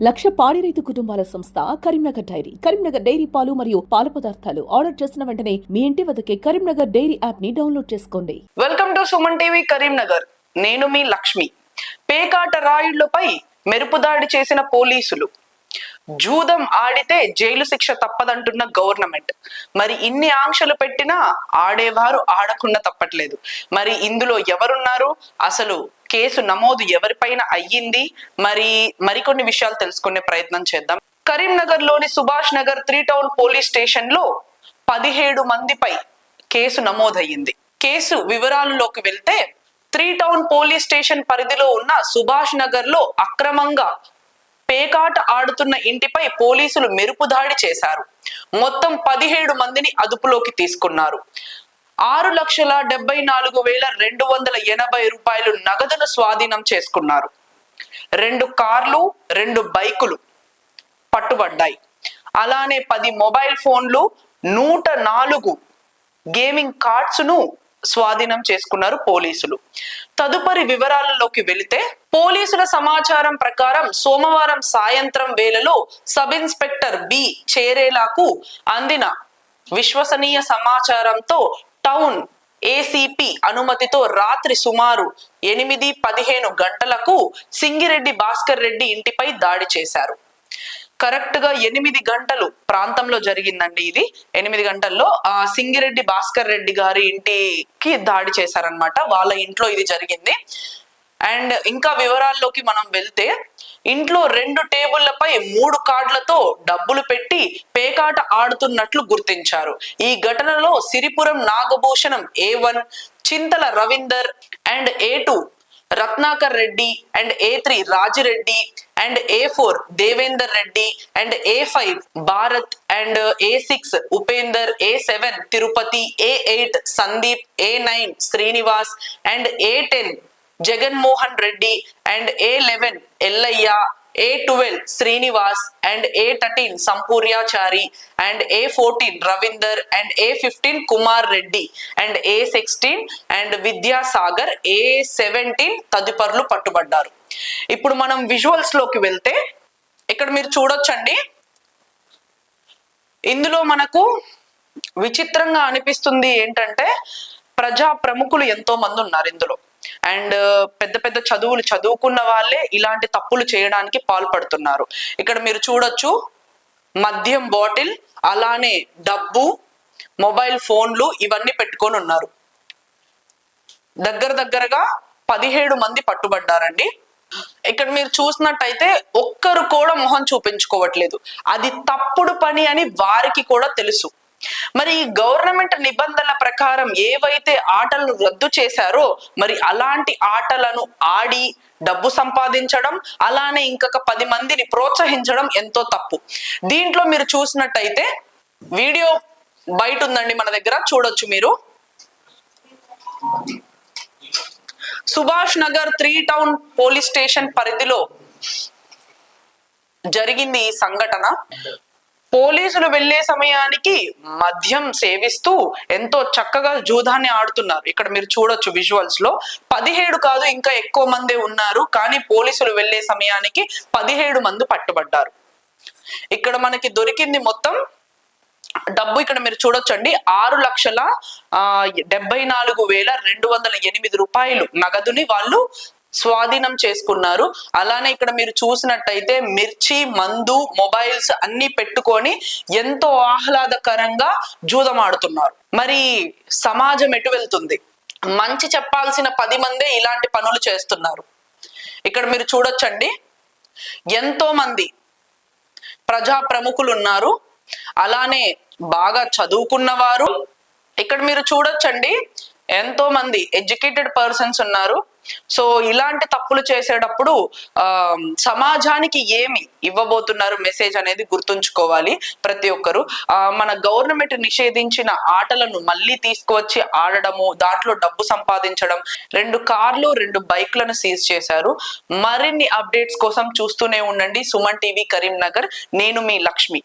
లక్ష పాడి రైతు కుటుంబాల సంస్థ కరీంనగర్ డైరీ. కరీంనగర్ డైరీ పాలు మరియు పాల పదార్థాలు ఆర్డర్ చేసిన వెంటనే మీ ఇంటి వద్దకే కరీంనగర్ డైరీ యాప్ ని డౌన్లోడ్ చేసుకోండి. Welcome to Suman TV Karimnagar. నేను మీ లక్ష్మి. పేకాట రాయుళ్లపై మెరుపు దాడి చేసిన పోలీసులు. జూదం ఆడితే జైలు శిక్ష తప్పదంటున్న గవర్నమెంట్. మరి ఇన్ని ఆంక్షలు పెట్టినా ఆడేవారు ఆడకుండా తప్పట్లేదు. మరి ఇందులో ఎవరున్నారు, అసలు కేసు నమోదు ఎవరిపైన అయ్యింది, మరికొన్ని విషయాలు తెలుసుకునే ప్రయత్నం చేద్దాం. కరీంనగర్ లోని Subhash Nagar 3 town police station లో 17 మందిపై కేసు నమోదయ్యింది. కేసు వివరాలలోకి వెళ్తే 3 టౌన్ పోలీస్ స్టేషన్ పరిధిలో ఉన్న సుభాష్ నగర్ లో అక్రమంగా పేకాట ఆడుతున్న ఇంటిపై పోలీసులు మెరుపు దాడి చేశారు. మొత్తం 17 మందిని అదుపులోకి తీసుకున్నారు. 6,74,280 రూపాయలు నగదును స్వాధీనం చేసుకున్నారు. 2 కార్లు 2 బైకులు పట్టుబడ్డాయి. అలానే 10 మొబైల్ ఫోన్లు 104 గేమింగ్ కార్డ్స్ ను స్వాధీనం చేసుకున్నారు పోలీసులు. తదుపరి వివరాలలోకి వెళితే పోలీసుల సమాచారం ప్రకారం సోమవారం సాయంత్రం వేళలో సబ్ ఇన్స్పెక్టర్ బి చేరేలాకు అందిన విశ్వసనీయ సమాచారంతో టౌన్ ఏసీపీ అనుమతితో రాత్రి సుమారు 8:15 గంటలకు సింగిరెడ్డి భాస్కర్ రెడ్డి ఇంటిపై దాడి చేశారు. కరెక్ట్ గా 8 గంటలు ప్రాంతంలో జరిగిందండి ఇది. 8 గంటల్లో సింగిరెడ్డి భాస్కర్ రెడ్డి గారి ఇంటికి దాడి చేశారనమాట. వాళ్ళ ఇంట్లో ఇది జరిగింది. అండ్ ఇంకా వివరాల్లోకి మనం వెళ్తే ఇంట్లో 2 టేబుళ్లపై 3 కార్డులతో డబ్బులు పెట్టి పేకాట ఆడుతున్నట్లు గుర్తించారు. ఈ ఘటనలో Siripuram Nagabhushanam A1, Chintala Ravinder and A2 Ratnakar Reddy and A3 Raji Reddy and A4 Devender Reddy and A5 Bharat and A6 Upender, A7 Tirupati, A8 Sandeep, A9 Srinivas and A10 Jaganmohan Reddy and A11 Yellaiah, A12 Srinivas and A13 Sampuryachari and A14 Ravinder and A15 Kumar Reddy and A16 and Vidyasagar, A17 తదుపరులు పట్టుబడ్డారు. ఇప్పుడు మనం విజువల్స్ లోకి వెళ్తే ఇక్కడ మీరు చూడొచ్చండి. ఇందులో మనకు విచిత్రంగా అనిపిస్తుంది ఏంటంటే ప్రజా ప్రముఖులు ఎంతో మంది ఉన్నారు ఇందులో. అండ్ పెద్ద పెద్ద చదువులు చదువుకున్న వాళ్ళే ఇలాంటి తప్పులు చేయడానికి పాల్పడుతున్నారు. ఇక్కడ మీరు చూడొచ్చు మద్యం బాటిల్, అలానే డబ్బు, మొబైల్ ఫోన్లు ఇవన్నీ పెట్టుకొని ఉన్నారు. దగ్గరగా 17 మంది పట్టుబడ్డారండి. ఇక్కడ మీరు చూసినట్టయితే ఒక్కరు కూడా మొహం చూపించుకోవట్లేదు. అది తప్పుడు పని అని వారికి కూడా తెలుసు. మరి ఈ గవర్నమెంట్ నిబంధనల ప్రకారం ఏవైతే ఆటలను రద్దు చేశారో మరి అలాంటి ఆటలను ఆడి డబ్బు సంపాదించడం, అలానే ఇంకొక 10 మందిని ప్రోత్సహించడం ఎంతో తప్పు. దీంట్లో మీరు చూసినట్టయితే వీడియో బయట ఉందండి మన దగ్గర, చూడొచ్చు మీరు. Subhash Nagar 3 town police station పరిధిలో జరిగింది ఈ సంఘటన. పోలీసులు వెళ్లే సమయానికి మద్యం సేవిస్తూ ఎంతో చక్కగా జూదాన్ని ఆడుతున్నారు. ఇక్కడ మీరు చూడొచ్చు విజువల్స్ లో 17 కాదు ఇంకా ఎక్కువ మంది ఉన్నారు. కానీ పోలీసులు వెళ్లే సమయానికి 17 మంది పట్టుబడ్డారు. ఇక్కడ మనకి దొరికింది మొత్తం డబ్బు ఇక్కడ మీరు చూడొచ్చండి 6,74,208 రూపాయలు నగదుని వాళ్ళు స్వాధీనం చేసుకున్నారు. అలానే ఇక్కడ మీరు చూసినట్టయితే మిర్చి, మందు, మొబైల్స్ అన్ని పెట్టుకొని ఎంతో ఆహ్లాదకరంగా జూదం ఆడుతున్నారు. మరి సమాజం ఎటు వెళ్తుంది? మంచి చెప్పాల్సిన 10 మందే ఇలాంటి పనులు చేస్తున్నారు. ఇక్కడ మీరు చూడొచ్చండి ఎంతో మంది ప్రజా ప్రముఖులు ఉన్నారు, అలానే బాగా చదువుకున్న వారు. ఇక్కడ మీరు చూడొచ్చండి ఎంతో మంది ఎడ్యుకేటెడ్ పర్సన్స్ ఉన్నారు. సో ఇలాంటి తప్పులు చేసేటప్పుడు సమాజానికి ఏమి ఇవ్వబోతున్నారు మెసేజ్ అనేది గుర్తుంచుకోవాలి ప్రతి ఒక్కరు. మన గవర్నమెంట్ నిషేధించిన ఆటలను మళ్ళీ తీసుకువచ్చి ఆడడము, దాంట్లో డబ్బు సంపాదించడం. 2 కార్లు 2 బైక్లను సీజ్ చేశారు. మరిన్ని అప్డేట్స్ కోసం చూస్తూనే ఉండండి సుమన్ టీవీ కరీంనగర్. నేను మీ లక్ష్మి.